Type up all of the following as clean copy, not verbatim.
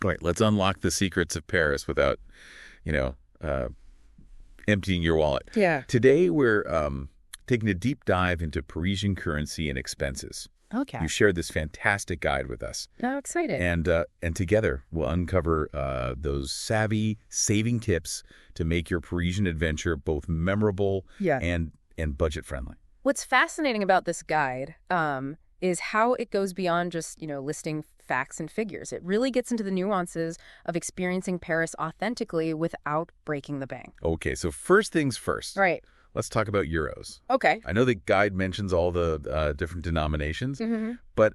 All right, let's unlock the secrets of Paris without, you know, emptying your wallet. Yeah. Today, we're taking a deep dive into Parisian currency and expenses. Okay. You shared this fantastic guide with us. Oh, exciting. And together, we'll uncover those savvy saving tips to make your Parisian adventure both memorable and budget-friendly. What's fascinating about this guide is how it goes beyond just, listing facts and figures. It really gets into the nuances of experiencing Paris authentically without breaking the bank. Okay, so first things first. Right. Let's talk about euros. Okay. I know the guide mentions all the different denominations, Mm-hmm. but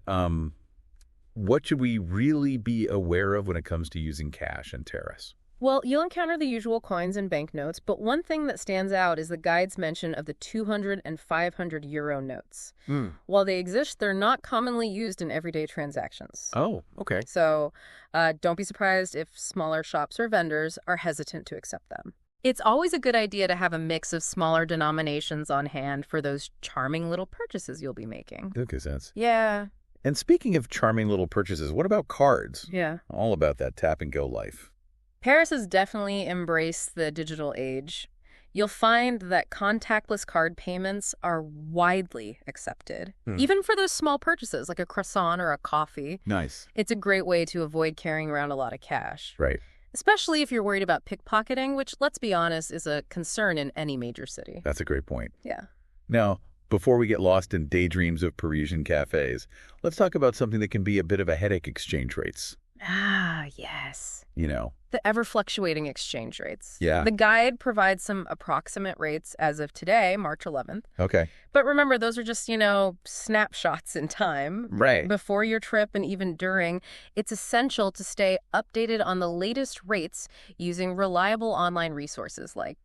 what should we really be aware of when it comes to using cash in Paris? Well, you'll encounter the usual coins and banknotes, but one thing that stands out is the guide's mention of the 200 and 500 euro notes. While they exist, they're not commonly used in everyday transactions. Oh, okay. So don't be surprised if smaller shops or vendors are hesitant to accept them. It's always a good idea to have a mix of smaller denominations on hand for those charming little purchases you'll be making. That makes sense. Yeah. And speaking of charming little purchases, what about cards? Yeah. All about that tap-and-go life. Paris has definitely embraced the digital age. You'll find that contactless card payments are widely accepted, even for those small purchases like a croissant or a coffee. Nice. It's a great way to avoid carrying around a lot of cash. Right. Especially if you're worried about pickpocketing, which, let's be honest, is a concern in any major city. That's a great point. Yeah. Now, before we get lost in daydreams of Parisian cafes, let's talk about something that can be a bit of a headache: exchange rates. Ah, yes. The ever-fluctuating exchange rates. Yeah. The guide provides some approximate rates as of today, March 11th. Okay. But remember, those are just, snapshots in time. Right. Before your trip and even during, it's essential to stay updated on the latest rates using reliable online resources like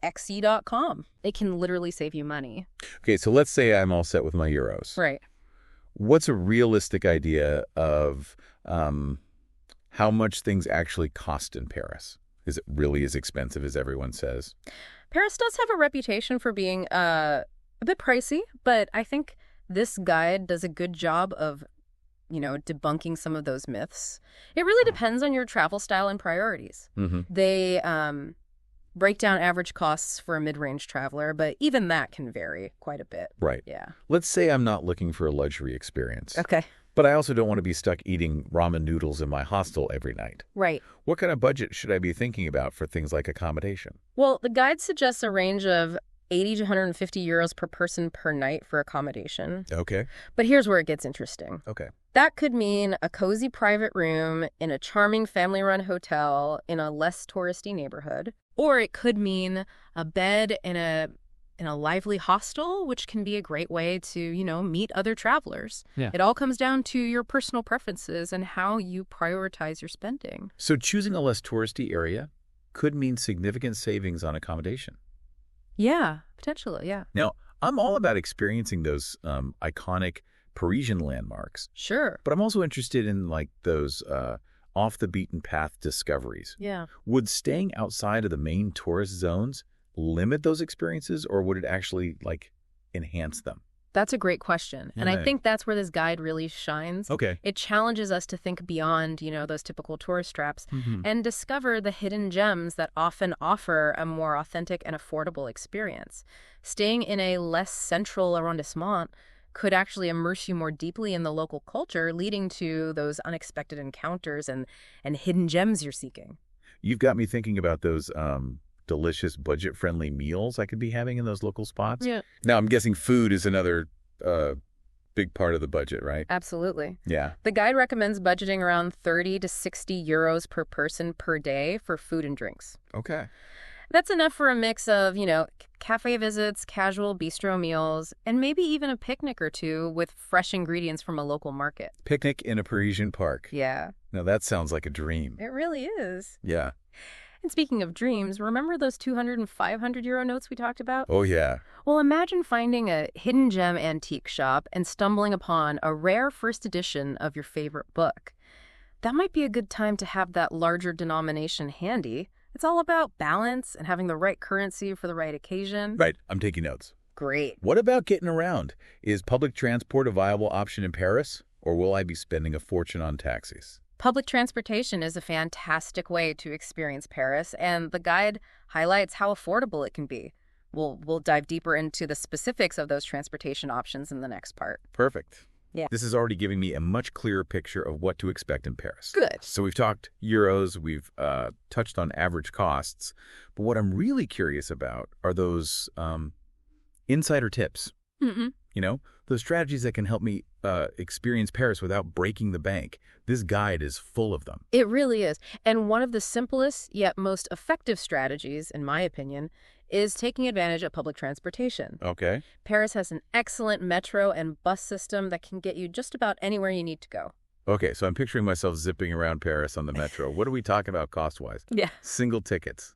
xe.com. It can literally save you money. Okay, so let's say I'm all set with my euros. Right. What's a realistic idea of how much things actually cost in Paris? Is it really as expensive as everyone says? Paris does have a reputation for being a bit pricey, but I think this guide does a good job of, debunking some of those myths. It really depends on your travel style and priorities. Mm-hmm. They break down average costs for a mid-range traveler, but even that can vary quite a bit. Right. Yeah. Let's say I'm not looking for a luxury experience. Okay. But I also don't want to be stuck eating ramen noodles in my hostel every night. Right. What kind of budget should I be thinking about for things like accommodation? Well, the guide suggests a range of 80 to 150 euros per person per night for accommodation. Okay. But here's where it gets interesting. Okay. That could mean a cozy private room in a charming family-run hotel in a less touristy neighborhood. Or it could mean a bed in a lively hostel, which can be a great way to, meet other travelers. Yeah. It all comes down to your personal preferences and how you prioritize your spending. So choosing a less touristy area could mean significant savings on accommodation. Yeah, potentially, yeah. Now, I'm all about experiencing those iconic Parisian landmarks. Sure. But I'm also interested in those off-the-beaten-path discoveries. Yeah. Would staying outside of the main tourist zones limit those experiences, or would it actually enhance them? That's a great question. And I Right. think that's where this guide really shines. Okay. It challenges us to think beyond, those typical tourist traps Mm-hmm. and discover the hidden gems that often offer a more authentic and affordable experience. Staying in a less central arrondissement could actually immerse you more deeply in the local culture, leading to those unexpected encounters and hidden gems you're seeking. You've got me thinking about those delicious budget-friendly meals I could be having in those local spots. Yeah. Now, I'm guessing food is another big part of the budget, right? Absolutely. Yeah. The guide recommends budgeting around 30 to 60 euros per person per day for food and drinks. Okay. That's enough for a mix of, cafe visits, casual bistro meals, and maybe even a picnic or two with fresh ingredients from a local market. Picnic in a Parisian park. Yeah, Now, that sounds like a dream. it really is. Yeah. And speaking of dreams, remember those 200 and 500 euro notes we talked about? Oh, yeah. Well, imagine finding a hidden gem antique shop and stumbling upon a rare first edition of your favorite book. That might be a good time to have that larger denomination handy. It's all about balance and having the right currency for the right occasion. Right. I'm taking notes. Great. What about getting around? Is public transport a viable option in Paris, or will I be spending a fortune on taxis? Public transportation is a fantastic way to experience Paris, and the guide highlights how affordable it can be. We'll dive deeper into the specifics of those transportation options in the next part. Perfect. Yeah. This is already giving me a much clearer picture of what to expect in Paris. Good. So we've talked euros, we've touched on average costs, but what I'm really curious about are those insider tips. Mm-mm. You know, those strategies that can help me experience Paris without breaking the bank. This guide is full of them. It really is. And one of the simplest yet most effective strategies, in my opinion, is taking advantage of public transportation. Okay. Paris has an excellent metro and bus system that can get you just about anywhere you need to go. Okay, so I'm picturing myself zipping around Paris on the metro. What are we talking about cost-wise? Yeah. Single tickets,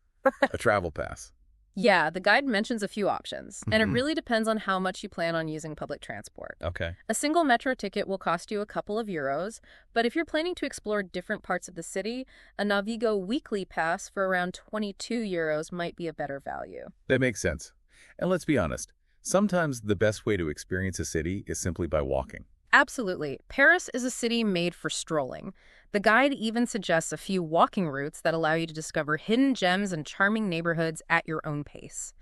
a travel pass. Yeah, the guide mentions a few options, and it really depends on how much you plan on using public transport. Okay. A single metro ticket will cost you a couple of euros, but if you're planning to explore different parts of the city, a Navigo weekly pass for around 22 euros might be a better value. That makes sense. And let's be honest, sometimes the best way to experience a city is simply by walking. Absolutely. Paris is a city made for strolling. The guide even suggests a few walking routes that allow you to discover hidden gems and charming neighborhoods at your own pace.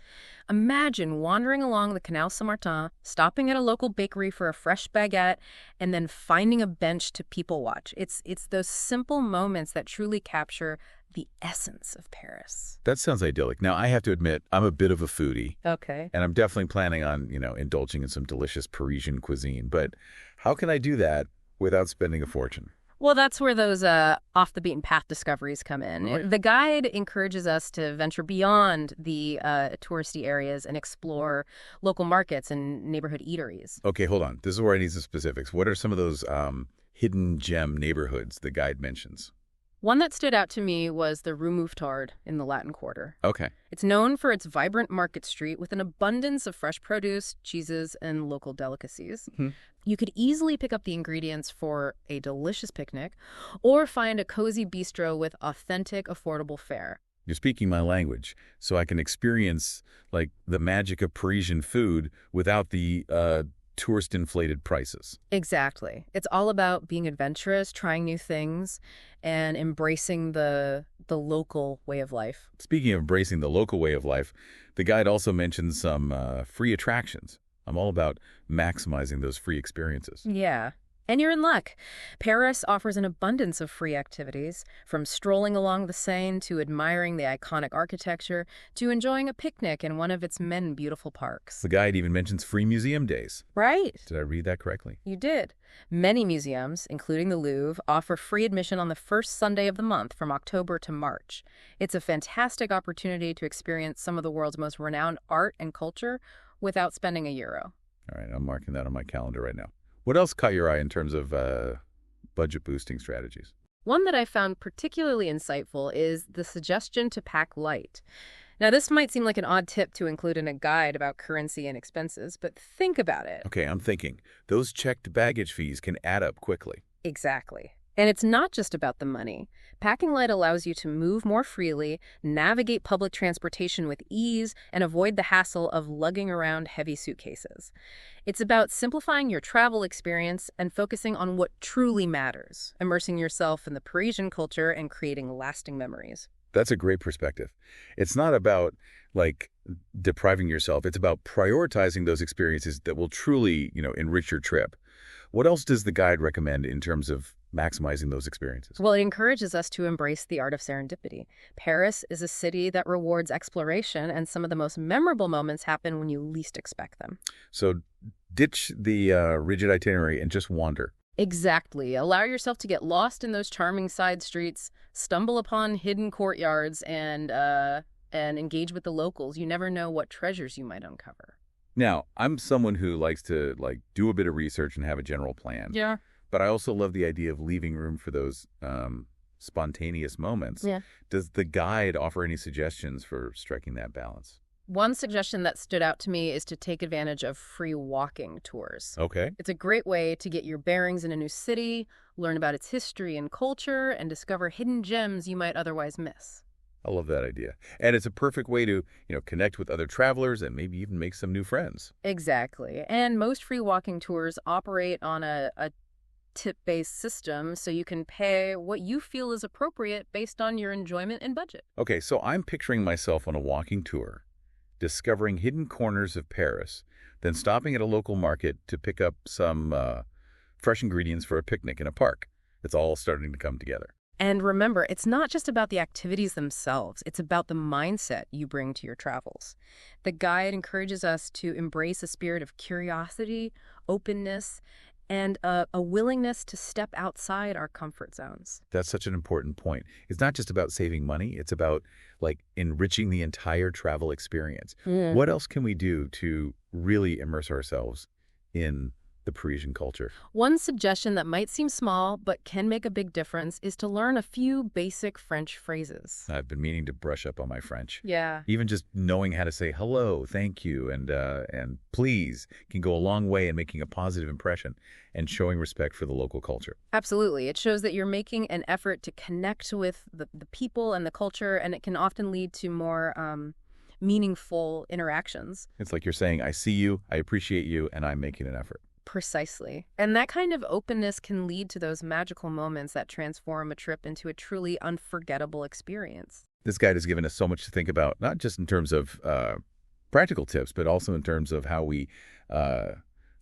Imagine wandering along the Canal Saint-Martin, stopping at a local bakery for a fresh baguette, and then finding a bench to people watch. It's those simple moments that truly capture the essence of Paris. That sounds idyllic. Now, I have to admit, I'm a bit of a foodie. Okay. And I'm definitely planning on, indulging in some delicious Parisian cuisine. But how can I do that without spending a fortune? Well, that's where those off-the-beaten-path discoveries come in. Right. The guide encourages us to venture beyond the touristy areas and explore local markets and neighborhood eateries. Okay, hold on. This is where I need some specifics. What are some of those hidden gem neighborhoods the guide mentions? One that stood out to me was the Rue Mouffetard in the Latin Quarter. Okay. It's known for its vibrant market street with an abundance of fresh produce, cheeses, and local delicacies. Mm-hmm. You could easily pick up the ingredients for a delicious picnic or find a cozy bistro with authentic, affordable fare. You're speaking my language, so I can experience, the magic of Parisian food without the tourist-inflated prices. Exactly. It's all about being adventurous, trying new things, and embracing the local way of life. Speaking of embracing the local way of life, the guide also mentions some free attractions. I'm all about maximizing those free experiences. Yeah. And you're in luck. Paris offers an abundance of free activities, from strolling along the Seine to admiring the iconic architecture to enjoying a picnic in one of its many beautiful parks. The guide even mentions free museum days. Right. Did I read that correctly? You did. Many museums, including the Louvre, offer free admission on the first Sunday of the month from October to March. It's a fantastic opportunity to experience some of the world's most renowned art and culture without spending a euro. All right, I'm marking that on my calendar right now. What else caught your eye in terms of budget-boosting strategies? One that I found particularly insightful is the suggestion to pack light. Now, this might seem like an odd tip to include in a guide about currency and expenses, but think about it. Okay, I'm thinking. Those checked baggage fees can add up quickly. Exactly. And it's not just about the money. Packing light allows you to move more freely, navigate public transportation with ease, and avoid the hassle of lugging around heavy suitcases. It's about simplifying your travel experience and focusing on what truly matters, immersing yourself in the Parisian culture and creating lasting memories. That's a great perspective. It's not about, depriving yourself. It's about prioritizing those experiences that will truly, enrich your trip. What else does the guide recommend in terms of maximizing those experiences? Well, it encourages us to embrace the art of serendipity. Paris is a city that rewards exploration, and some of the most memorable moments happen when you least expect them. So ditch the rigid itinerary and just wander. Exactly. Allow yourself to get lost in those charming side streets, stumble upon hidden courtyards, and engage with the locals. You never know what treasures you might uncover. Now, I'm someone who likes to do a bit of research and have a general plan. Yeah. But I also love the idea of leaving room for those spontaneous moments. Yeah. Does the guide offer any suggestions for striking that balance? One suggestion that stood out to me is to take advantage of free walking tours. Okay. It's a great way to get your bearings in a new city, learn about its history and culture, and discover hidden gems you might otherwise miss. I love that idea. And it's a perfect way to, connect with other travelers and maybe even make some new friends. Exactly. And most free walking tours operate on a tip-based system so you can pay what you feel is appropriate based on your enjoyment and budget. Okay, so I'm picturing myself on a walking tour, discovering hidden corners of Paris, then stopping at a local market to pick up some fresh ingredients for a picnic in a park. It's all starting to come together. And remember, it's not just about the activities themselves, it's about the mindset you bring to your travels. The guide encourages us to embrace a spirit of curiosity, openness, and a willingness to step outside our comfort zones. That's such an important point. It's not just about saving money, it's about enriching the entire travel experience. What else can we do to really immerse ourselves in the Parisian culture? One suggestion that might seem small but can make a big difference is to learn a few basic French phrases. I've been meaning to brush up on my French. Yeah. Even just knowing how to say hello, thank you, and please can go a long way in making a positive impression and showing respect for the local culture. Absolutely. It shows that you're making an effort to connect with the people and the culture, and it can often lead to more meaningful interactions. It's like you're saying, I see you, I appreciate you, and I'm making an effort. Precisely. And that kind of openness can lead to those magical moments that transform a trip into a truly unforgettable experience. This guide has given us so much to think about, not just in terms of practical tips, but also in terms of how we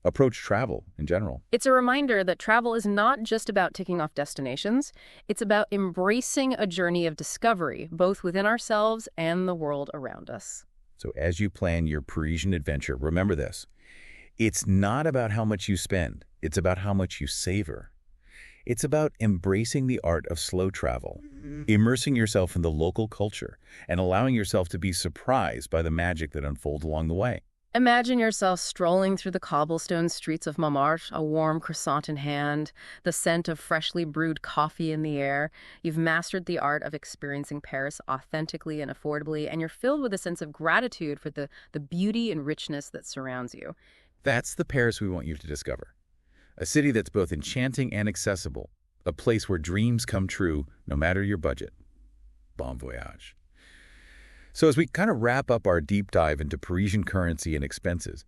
approach travel in general. It's a reminder that travel is not just about ticking off destinations. It's about embracing a journey of discovery, both within ourselves and the world around us. So as you plan your Parisian adventure, remember this. It's not about how much you spend. It's about how much you savor. It's about embracing the art of slow travel, immersing yourself in the local culture, and allowing yourself to be surprised by the magic that unfolds along the way. Imagine yourself strolling through the cobblestone streets of Montmartre, a warm croissant in hand, the scent of freshly brewed coffee in the air. You've mastered the art of experiencing Paris authentically and affordably, and you're filled with a sense of gratitude for the beauty and richness that surrounds you. That's the Paris we want you to discover. A city that's both enchanting and accessible. A place where dreams come true, no matter your budget. Bon voyage. So as we kind of wrap up our deep dive into Parisian currency and expenses,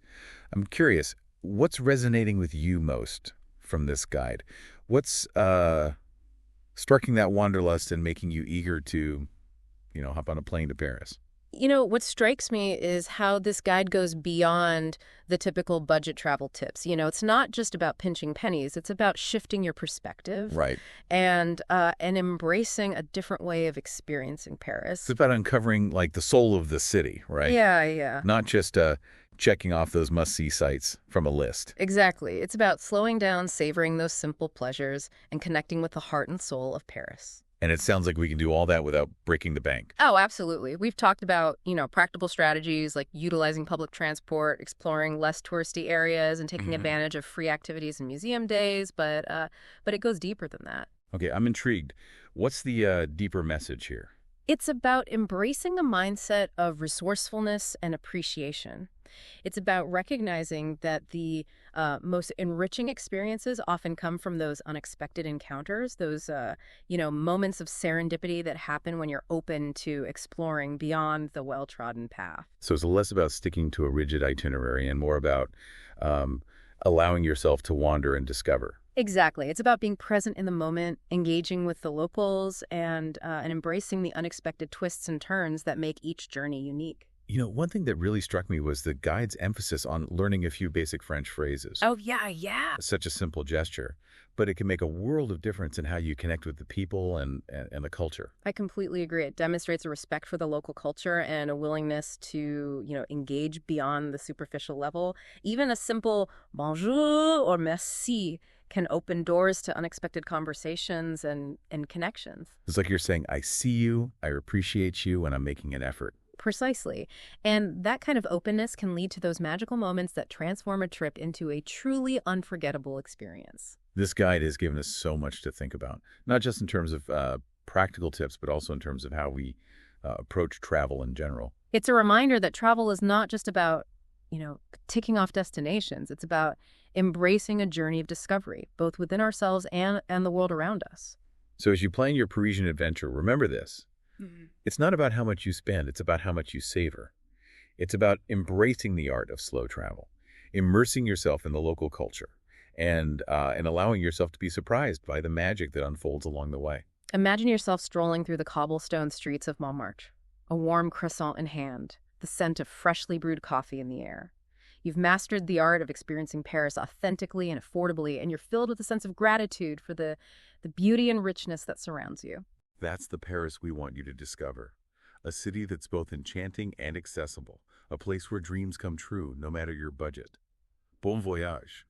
I'm curious, what's resonating with you most from this guide? What's striking that wanderlust and making you eager to, hop on a plane to Paris? What strikes me is how this guide goes beyond the typical budget travel tips. It's not just about pinching pennies. It's about shifting your perspective. Right. And embracing a different way of experiencing Paris. It's about uncovering, the soul of the city, right? Yeah. Not just checking off those must-see sites from a list. Exactly. It's about slowing down, savoring those simple pleasures, and connecting with the heart and soul of Paris. And it sounds like we can do all that without breaking the bank. Oh, absolutely. We've talked about, practical strategies like utilizing public transport, exploring less touristy areas, and taking advantage of free activities and museum days, but it goes deeper than that. Okay, I'm intrigued. What's the deeper message here? It's about embracing a mindset of resourcefulness and appreciation. It's about recognizing that the most enriching experiences often come from those unexpected encounters, those, moments of serendipity that happen when you're open to exploring beyond the well-trodden path. So it's less about sticking to a rigid itinerary and more about allowing yourself to wander and discover. Exactly. It's about being present in the moment, engaging with the locals, and embracing the unexpected twists and turns that make each journey unique. One thing that really struck me was the guide's emphasis on learning a few basic French phrases. Oh, yeah. Such a simple gesture, but it can make a world of difference in how you connect with the people and the culture. I completely agree. It demonstrates a respect for the local culture and a willingness to, engage beyond the superficial level. Even a simple bonjour or merci can open doors to unexpected conversations and connections. It's like you're saying, I see you, I appreciate you, and I'm making an effort. Precisely. And that kind of openness can lead to those magical moments that transform a trip into a truly unforgettable experience. This guide has given us so much to think about, not just in terms of practical tips, but also in terms of how we approach travel in general. It's a reminder that travel is not just about, ticking off destinations. It's about embracing a journey of discovery, both within ourselves and the world around us. So as you plan your Parisian adventure, remember this. It's not about how much you spend, it's about how much you savor. It's about embracing the art of slow travel, immersing yourself in the local culture, and allowing yourself to be surprised by the magic that unfolds along the way. Imagine yourself strolling through the cobblestone streets of Montmartre, a warm croissant in hand, the scent of freshly brewed coffee in the air. You've mastered the art of experiencing Paris authentically and affordably, and you're filled with a sense of gratitude for the beauty and richness that surrounds you. That's the Paris we want you to discover. A city that's both enchanting and accessible, a place where dreams come true no matter your budget. Bon voyage.